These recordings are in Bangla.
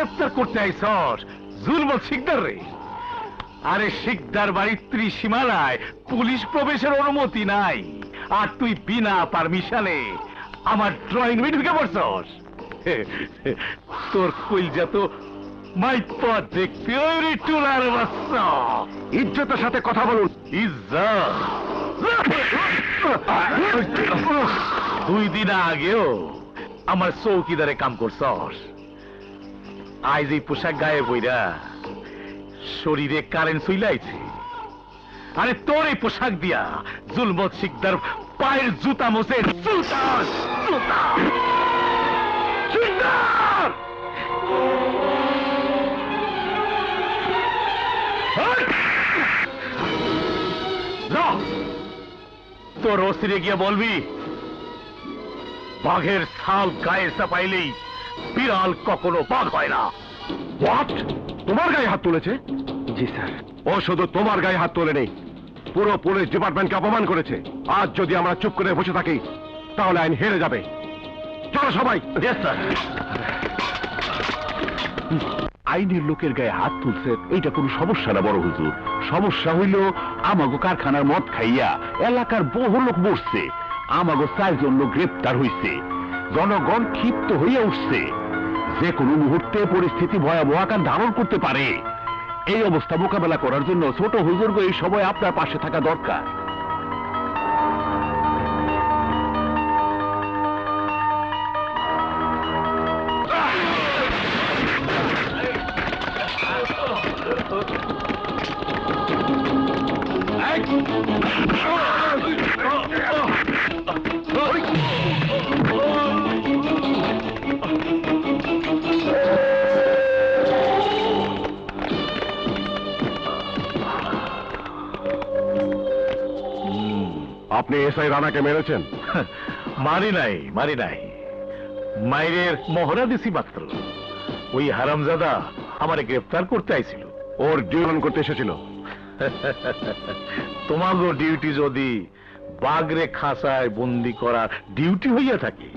গ্রেফতার করতে আইছস জুলমত শিকদার রে। আরে শিকদার বাড়ির ত্রিসীমানায় পুলিশ প্রবেশের অনুমতি নাই, আর তুই বিনা পারমিশনে আমার ড্রয়িং রুমে ঢুকে পড়ছস। তোর কইলজা তো মাইপা দেখতে ওই রে টুলার বাচ্চা। ইজ্জতের সাথে কথা বলুন। ইজ্জত? 2 দিন আগেও আমার চৌকিদারে কাম করছস, আজ এই পোশাক গায়ে বইরা শরীরে কারেন্ট চইলাইছে। আরে তোর এই পোশাক দিয়া জুলমত শিকদার পায়ের জুতা মোছে। জুতা জুতা শিকদার! তোর ওসিরে গিয়ে বলবি বাঘের ছাল গায়ে চাপাইলেই বিড়াল কখনো বাঘ হয় না। হোয়াট? তোমার গায়ে হাত তুলেছে? জি স্যার। ও শুধু তোমার গায়ে হাত তোলে নেই, পুরো পুলিশ ডিপার্টমেন্টকে অপমান করেছে। আজ যদি আমরা চুপ করে বসে থাকি তাহলে আইন হেরে যাবে। চলো সবাই। আইনের লোকের গায়ে হাত তুলছে, এইটা কোনো সমস্যা না বড় হুজুর। সমস্যা হইল আমাগো কারখানার মদ খাইয়া এলাকার বহু লোক মরছে, আমাগো 4 জন লোক গ্রেপ্তার হইছে, জনগণ ক্ষিপ্ত হইয়া উঠছে। যে কোনো মুহূর্তে পরিস্থিতি ভয়াবহ আকার ধারণ করতে পারে। এই অবস্থা মোকাবেলা করার জন্য ছোট হুজুরগো এই সময় আপনার পাশে থাকা দরকার। আপনি এসআই রানাকে মেরেছেন? মারি নাই, মারি নাই, মাইরের মহড়া দিছি মাত্র। ওই হারামজাদা আমারে গ্রেফতার করতে আইছিল। ওর ডিউটি করতে এসেছিল। তোমাগো ডিউটি যদি বাঘরে খাঁচায় বন্দি করার ডিউটি হইয়া থাকে,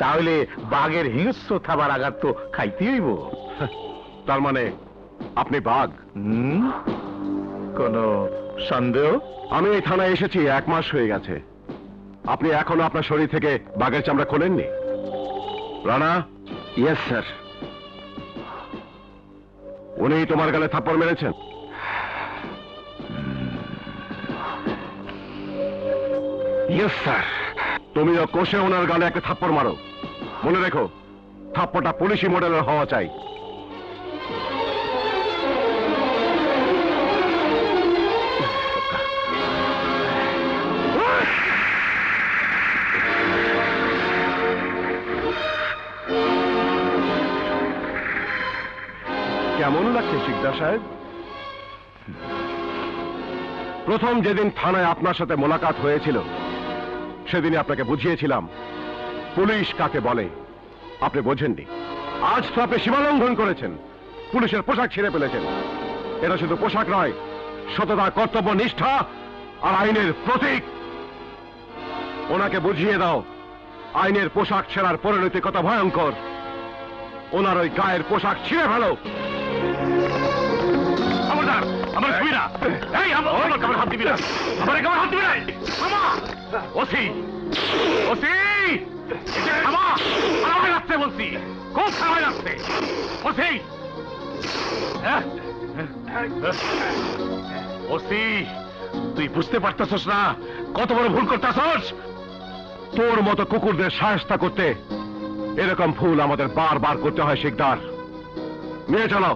তাহলে বাঘের হিংস্র থাবার আঘাত তো খাইতে হইব। তার মানে আপনি বাঘ? কোন সন্দেহ? আমি এই থানায় এসেছি 1 মাস হয়ে গেছে, আপনি এখনো আপনার শরীর থেকে বাঘের চামড়া খোলেননি। রানা? Yes sir. উনি তোমার গালে থাপ্পড় মেরেছেন? Yes sir. তুমিও কষে ওনার গালে একটা থাপ্পড় মারো। মনে রেখো, থাপ্পড়টা পুলিশি মডেলের হওয়া চাই। কেমন লাগছে শিকদার সাহেব? প্রথম যেদিন থানায় আপনার সাথে মোলাকাত হয়েছিল সেদিনই আপনাকে বুঝিয়েছিলাম পুলিশ কাকে বলে। আপনি বোঝেননি। আজ তো আপনি সীমালঙ্ঘন করেছেন, পুলিশের পোশাক ছিঁড়ে ফেলেছেন। এটা শুধু পোশাক নয়, সততা, কর্তব্য, নিষ্ঠা আর আইনের প্রতীক। ওনাকে বুঝিয়ে দাও আইনের পোশাক ছেঁড়ার পরিণতি কত ভয়ঙ্কর। ওনার ওই গায়ের পোশাক ছিঁড়ে ফেলো। আমার ছুঁই না, এই আমার কামড় হাত দিবি না, আমার কামড় হাত দিবি না। মামা ওসি, ওসি মামা আমাকে লাগছে বলছি, খুব সময় লাগছে। ওসি, ওসি তুই বুঝতে পারতেছস না কত বড় ভুল করতেছস? তোর মতো কুকুরদের শায়েস্তা করতে এরকম ভুল আমাদের বারবার করতে হয় শিকদার। নিয়ে চলো।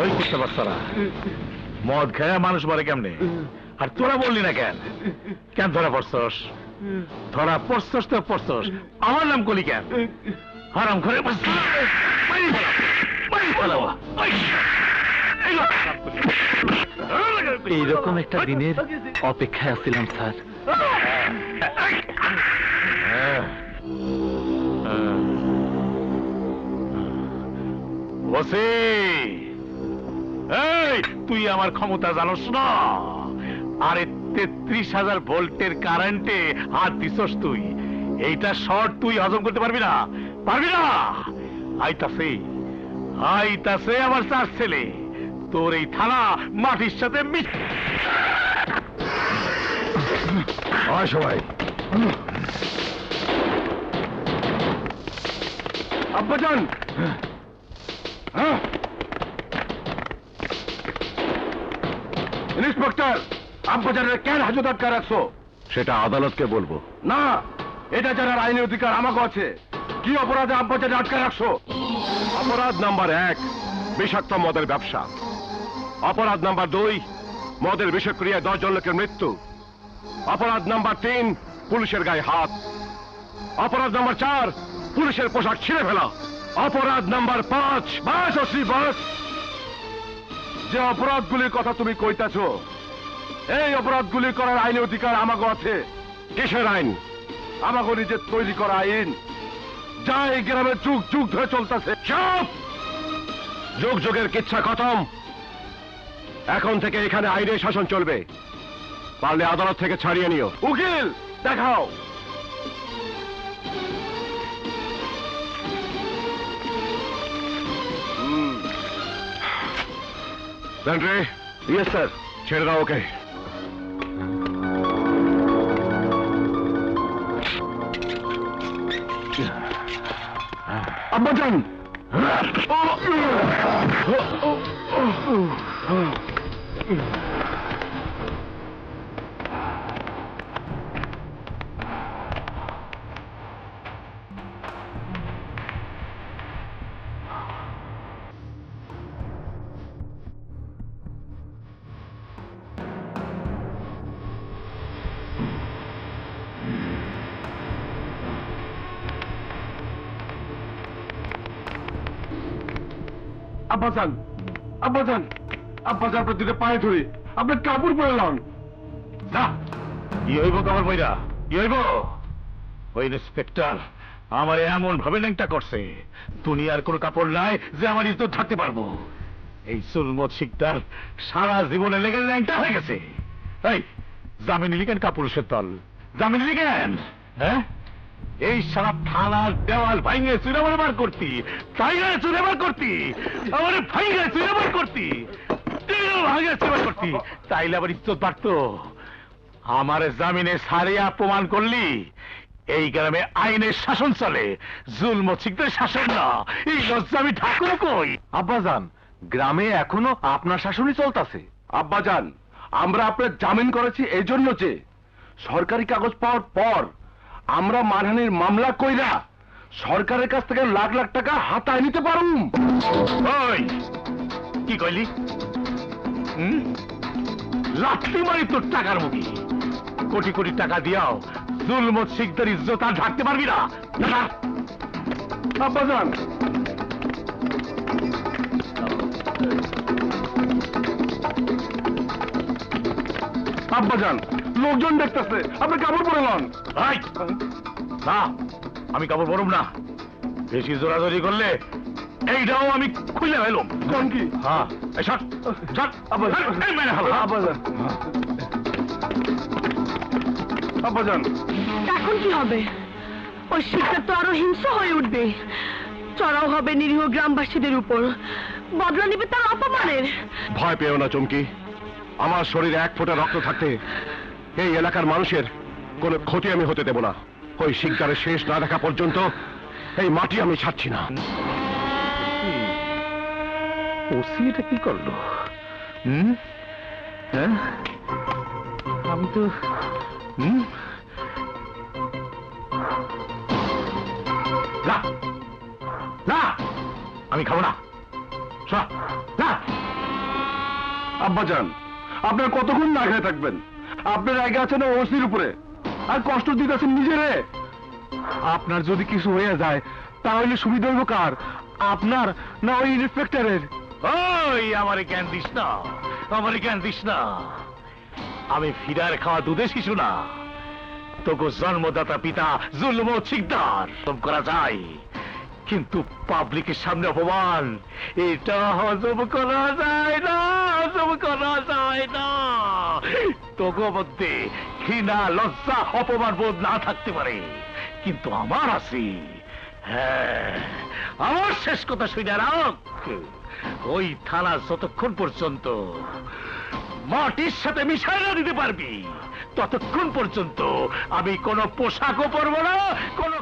ওই করতে পারছরা মদ খায় মানুষ মরে কেমনে? আর তোরা বললি না কেন? কেন ধরা পড়ছস? ধরা পড়ছস তো পড়ছস, আমার নাম কলি কেন? হারাম করে এইরকম একটা দিনের অপেক্ষায় আছিলাম স্যার। ওসি, এই তুই আমার ক্ষমতা জানোস না? আরে 33,000 ভোল্টের কারেন্টে হাত দিছস তুই। এইটা শর্ট তুই হজম করতে পারবি না, পারবি না। আইতাছে আমার 4 ছেলে, তোর এই থানা মাটির সাথে সবাই আব্বাজান, ইন্সপেক্টর, আব্বাজানের কেন হাজত আটকা রাখছো? সেটা আদালতকে বলবো। না, এটা জানার আইনি অধিকার আমাকে আছে। কি অপরাধে আব্বাজান আটকা রাখছো? অপরাধ নাম্বার 1, বিষাক্ত মদের ব্যবসা। অপরাধ নাম্বার 2, মদের বিষক্রিয়ায় 10 জন লোকের মৃত্যু। অপরাধ নাম্বার 3, পুলিশের গায়ে হাত। অপরাধ নাম্বার 4, পুলিশের পোশাক ছিঁড়ে ফেলা। অপরাধ নাম্বার 5, বাস অশ্রী বাস। যে অপরাধগুলির কথা তুমি কইতাছো, এই অপরাধগুলি করার আইনি অধিকার আমাকে আছে। কিসের আইন? আমাকে নিজের তৈরি করা আইন, যা এই গ্রামে যুগ যুগ ধরে চলতেছে। চুপ! যুগ যুগের কিচ্ছা খতম। এখন থেকে এখানে আইনের শাসন চলবে। পারলে আদালত থেকে ছাড়িয়ে নিও। উকিল দেখাও। রে, ইয়েস স্যার। ছেড়ে দাও ওকে। আব্বাজান, আব্বাজান, আব্বাজান, আব্বাজান, আপনার দুটো পায়ে ধরে আপনার কাপড় পরে লান। না, কি হইব কাপড় পয়রা? কি হইব? ওই ইন্সপেক্টর আমার এমন ভাবে ল্যাংটা করছে, দুনিয়ার কোন কাপড় নাই যে আমার ইজ্জত থাকতে পারবো। এই সুলমত শিকদার সারা জীবনে লেগে ল্যাংটা হয়ে গেছে। এই জামিন লিখেন কাপুরুষের দল, জামিন লিখেন। হ্যাঁ, এই সারা থানার দেওয়াল ভাঙে চুরে বার করতি, টাইগারে চুরে বার করতি, আমার ভাঙে চুরে বার করতি, ভাঙে চুরে বার করতি, তাইলে আবার ইজ্জত বাড়তো। আমার জামিনে সারিয়া প্রমাণ করলি এই গ্রামে আইনের শাসন চলে, জুলম শিকদার শাসন না। এই লজ্জা আমি ঠাকুর কই? আব্বাজান, গ্রামে এখনো আপনার শাসনই চলতেছে। আব্বাজান, আমরা আপনার জামিন করেছি এই জন্য যে সরকারি কাগজ পাওয়ার পর আমরা মানহানির মামলা কইরা সরকারের কাছ থেকে লাখ লাখ টাকা হাতায় নিতে পারুম। ওই কি কইলি? লাঠি মারি তোর টাকার মুখে। কোটি কোটি টাকা দিয়াও জুলমত শিকদার ইজ্জত আর ঢাকতে পারবি না। আব্বাজান, আব্বাজান, লোকজন দেখতেছে আপনি কাপড় পরে লন। না, আমি কাপড় পরব না। বেশি জোরাজোরি করলে এইটাও আমি খুলে ফেলুম। কোন কি? হ্যাঁ, এই সর, সর। এই মেরে ফেলো। আব্বাজান, আব্বাজান, এখন কি হবে? ওই শিক্ষা তো আরো হিংস্র হয়ে উঠবে, চড়াও হবে নিরীহ গ্রামবাসীদের উপর, বদলা নিবে তার অপমানের। ভয় পেও না চমকি। আমার শরীরে 1 ফোঁটা রক্ত থাকতে এই এলাকার মানুষের কোনো ক্ষতি আমি হতে দেব না। ওই শিকদারের শেষ না দেখা পর্যন্ত এই মাটি আমি ছাড়ছি না। ওসি এটা কি করলো? হ্যাঁ, আমি তো না, না, আমি খাবো না। না, আব্বাজান, আপনার কতক্ষণ না খেয়ে থাকবেন? আপনার জায়গা আছে না ওসির উপরে, আর কষ্ট দিতেছেন নিজেরে। আপনার যদি কিছু হয়ে যায় তাহলে সুবিধা হইব কার, আপনার না ওই ইন্সপেক্টরের? ওই আমারে জ্ঞান দিস না, আমারে জ্ঞান দিস না। আমি ফিরার খাওয়া দুধে শিশু না। তোকে জন্মদাতা পিতা জুলম ও শিকদার করা যায়, কিন্তু পাবলিকের সামনে অপমান এটা হজম করা যায় না, হজম করা যায় না। তোকে মধ্যে ঘৃণা, লজ্জা, অপমান বোধ না থাকতে পারে, কিন্তু আমার আছে। হ্যাঁ, আমার শেষ কথা শুনে রাখ, ওই থানা যতক্ষণ পর্যন্ত মাটির সাথে মিশাই না দিতে পারবি, ততক্ষণ পর্যন্ত আমি কোনো পোশাকও পরবো না, কোনো